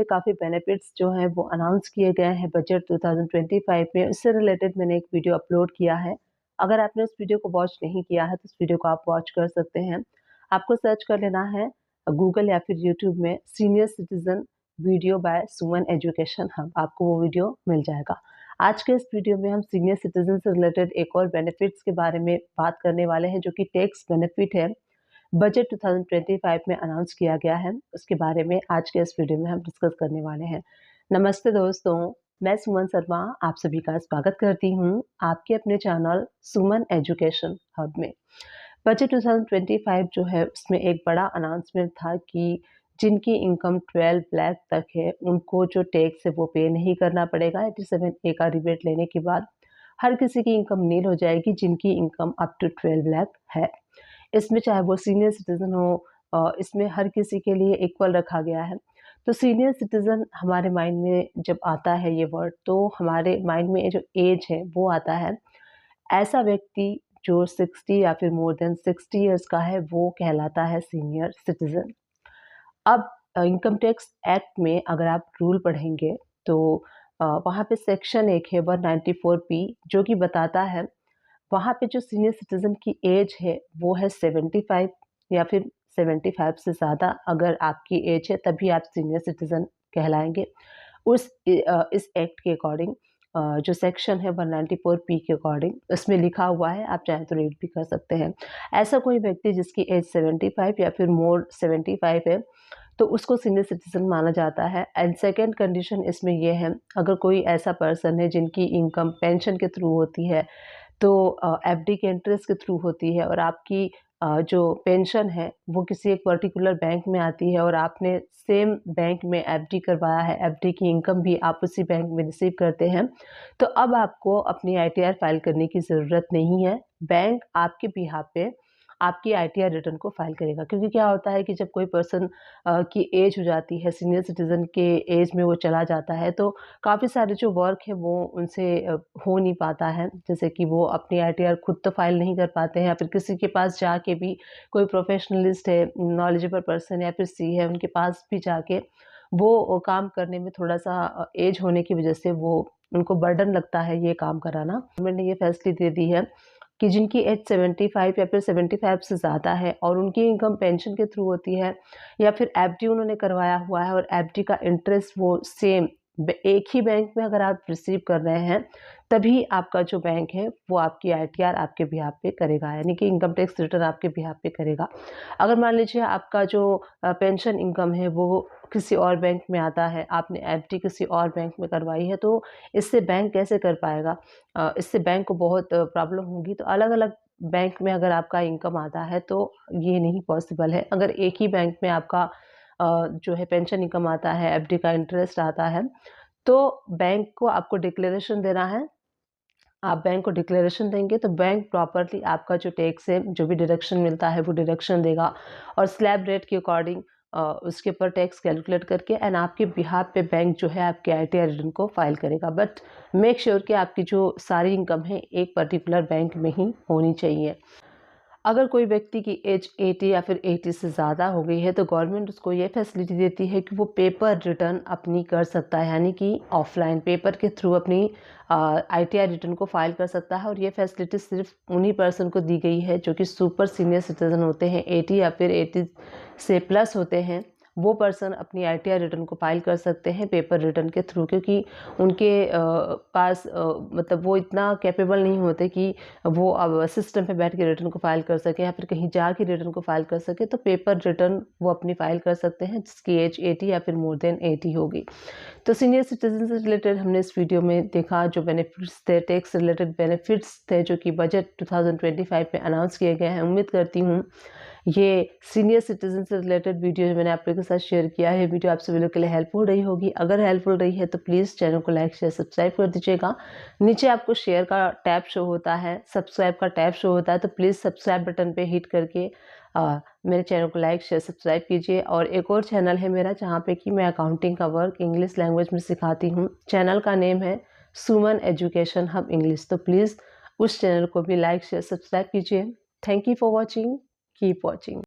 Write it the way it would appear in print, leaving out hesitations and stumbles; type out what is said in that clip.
लिए काफ़ी बेनिफिट्स जो हैं वो अनाउंस किए गए हैं बजट 2025 में। उससे रिलेटेड मैंने एक वीडियो अपलोड किया है। अगर आपने उस वीडियो को वॉच नहीं किया है तो उस वीडियो को आप वॉच कर सकते हैं। आपको सर्च कर लेना है गूगल या फिर यूट्यूब में सीनियर सिटीजन वीडियो बाय सुमन एजुकेशन हब, आपको वो वीडियो मिल जाएगा। आज के इस वीडियो में हम सीनियर सिटीजन से रिलेटेड एक और बेनिफिट्स के बारे में बात करने वाले हैं, जो कि टैक्स बेनिफिट है, बजट 2025 में अनाउंस किया गया है। उसके बारे में आज के इस वीडियो में हम डिस्कस करने वाले हैं। नमस्ते दोस्तों, मैं सुमन शर्मा आप सभी का स्वागत करती हूँ आपके अपने चैनल सुमन एजुकेशन हब में। बजट 2025 जो है उसमें एक बड़ा अनाउंसमेंट था कि जिनकी इनकम 12 लाख तक है उनको जो टैक्स है वो पे नहीं करना पड़ेगा। 87A का रिबेट लेने के बाद हर किसी की इनकम नील हो जाएगी जिनकी इनकम अप टू 12 लाख है। इसमें चाहे वो सीनियर सिटीजन हो, इसमें हर किसी के लिए इक्वल रखा गया है। तो सीनियर सिटीजन हमारे माइंड में जब आता है ये वर्ड, तो हमारे माइंड में जो एज है वो आता है। ऐसा व्यक्ति जो 60 या फिर मोर देन 60 ईयर्स का है वो कहलाता है सीनियर सिटीजन। अब इनकम टैक्स एक्ट में अगर आप रूल पढ़ेंगे तो वहाँ पे सेक्शन एक है 194P, जो कि बताता है वहाँ पे जो सीनियर सिटीजन की एज है वो है 75 या फिर 75 से ज़्यादा अगर आपकी एज है तभी आप सीनियर सिटीजन कहलाएंगे। इस एक्ट के अकॉर्डिंग जो सेक्शन है 194P के अकॉर्डिंग उसमें लिखा हुआ है, आप चाहें तो रीड भी कर सकते हैं। ऐसा कोई व्यक्ति जिसकी एज 75 या फिर मोर 75 है तो उसको सीनियर सिटीजन माना जाता है। एंड सेकेंड कंडीशन इसमें यह है, अगर कोई ऐसा पर्सन है जिनकी इनकम पेंशन के थ्रू होती है तो एफडी के इंटरेस्ट के थ्रू होती है और आपकी जो पेंशन है वो किसी एक पर्टिकुलर बैंक में आती है और आपने सेम बैंक में एफडी करवाया है, एफडी की इनकम भी आप उसी बैंक में रिसीव करते हैं, तो अब आपको अपनी आईटीआर फाइल करने की ज़रूरत नहीं है। बैंक आपके बिहाफ पे आपकी आईटीआर रिटर्न को फाइल करेगा। क्योंकि क्या होता है कि जब कोई पर्सन की एज हो जाती है, सीनियर सिटीजन के एज में वो चला जाता है, तो काफ़ी सारे जो वर्क है वो उनसे हो नहीं पाता है। जैसे कि वो अपनी आईटीआर खुद तो फाइल नहीं कर पाते हैं या फिर किसी के पास जाके भी, कोई प्रोफेशनलिस्ट है, नॉलेजेबल पर्सन या फिर सी है, उनके पास भी जाके वो काम करने में थोड़ा-सा एज होने की वजह से वो उनको बर्डन लगता है ये काम कराना। गवर्नमेंट ने ये फैसिलिटी दे दी है कि जिनकी एज 75 या फिर 75 से ज़्यादा है और उनकी इनकम पेंशन के थ्रू होती है या फिर एफडी उन्होंने करवाया हुआ है और एफडी का इंटरेस्ट वो सेम एक ही बैंक में अगर आप रिसीव कर रहे हैं, तभी आपका जो बैंक है वो आपकी आईटीआर आपके बिहाफ पे करेगा, यानी कि इनकम टैक्स रिटर्न आपके बिहाफ पे करेगा। अगर मान लीजिए आपका जो पेंशन इनकम है वो किसी और बैंक में आता है, आपने एफडी किसी और बैंक में करवाई है, तो इससे बैंक कैसे कर पाएगा? इससे बैंक को बहुत प्रॉब्लम होगी। तो अलग-अलग बैंक में अगर आपका इनकम आता है तो ये नहीं पॉसिबल है। अगर एक ही बैंक में आपका जो है पेंशन इनकम आता है, एफडी का इंटरेस्ट आता है, तो बैंक को आपको डिक्लेरेशन देना है। आप बैंक को डिक्लेरेशन देंगे तो बैंक प्रॉपर्ली आपका जो टैक्स है, जो भी डिडक्शन मिलता है वो डिडक्शन देगा और स्लैब रेट के अकॉर्डिंग उसके ऊपर टैक्स कैलकुलेट करके एंड आपके बिहाफ पे बैंक जो है आपके आईटीआर रिटर्न को फाइल करेगा। बट मेक श्योर कि आपकी जो सारी इनकम है एक पर्टिकुलर बैंक में ही होनी चाहिए। अगर कोई व्यक्ति की एज 80 या फिर 80 से ज़्यादा हो गई है तो गवर्नमेंट उसको ये फैसिलिटी देती है कि वो पेपर रिटर्न अपनी कर सकता है, यानी कि ऑफलाइन पेपर के थ्रू अपनी आईटीआर रिटर्न को फाइल कर सकता है। और ये फैसिलिटी सिर्फ उन्हीं पर्सन को दी गई है जो कि सुपर सीनियर सिटीजन होते हैं, 80 या फिर 80 से प्लस होते हैं। वो पर्सन अपनी आईटीआर रिटर्न को फाइल कर सकते हैं पेपर रिटर्न के थ्रू, क्योंकि उनके पास मतलब वो इतना कैपेबल नहीं होते कि वो अब सिस्टम पे बैठ के रिटर्न को फाइल कर सके या फिर कहीं जाके रिटर्न को फाइल कर सके। तो पेपर रिटर्न वो अपनी फाइल कर सकते हैं जिसकी एज 80 या फिर मोर देन 80 होगी। तो सीनियर सिटीजन से रिलेटेड हमने इस वीडियो में देखा जो बेनिफिट्स थे, टैक्स रिलेटेड बेनिफिट्स थे जो कि बजट 2025 में अनाउंस किए गए हैं। उम्मीद करती हूँ ये सीनियर सिटीजन से रिलेटेड वीडियो जो मैंने आप लोगों के साथ शेयर किया है, वीडियो आप सभी लोग के लिए हेल्पफुल रही होगी। अगर हेल्पफुल रही है तो प्लीज़ चैनल को लाइक शेयर सब्सक्राइब कर दीजिएगा। नीचे आपको शेयर का टैब शो होता है, सब्सक्राइब का टैब शो होता है, तो प्लीज़ सब्सक्राइब बटन पे हिट करके मेरे चैनल को लाइक शेयर सब्सक्राइब कीजिए। और एक और चैनल है मेरा जहाँ पे कि मैं अकाउंटिंग का वर्क इंग्लिश लैंग्वेज में सिखाती हूँ। चैनल का नेम है सुमन एजुकेशन हब इंग्लिश। तो प्लीज़ उस चैनल को भी लाइक शेयर सब्सक्राइब कीजिए। Thank you for watching, keep watching.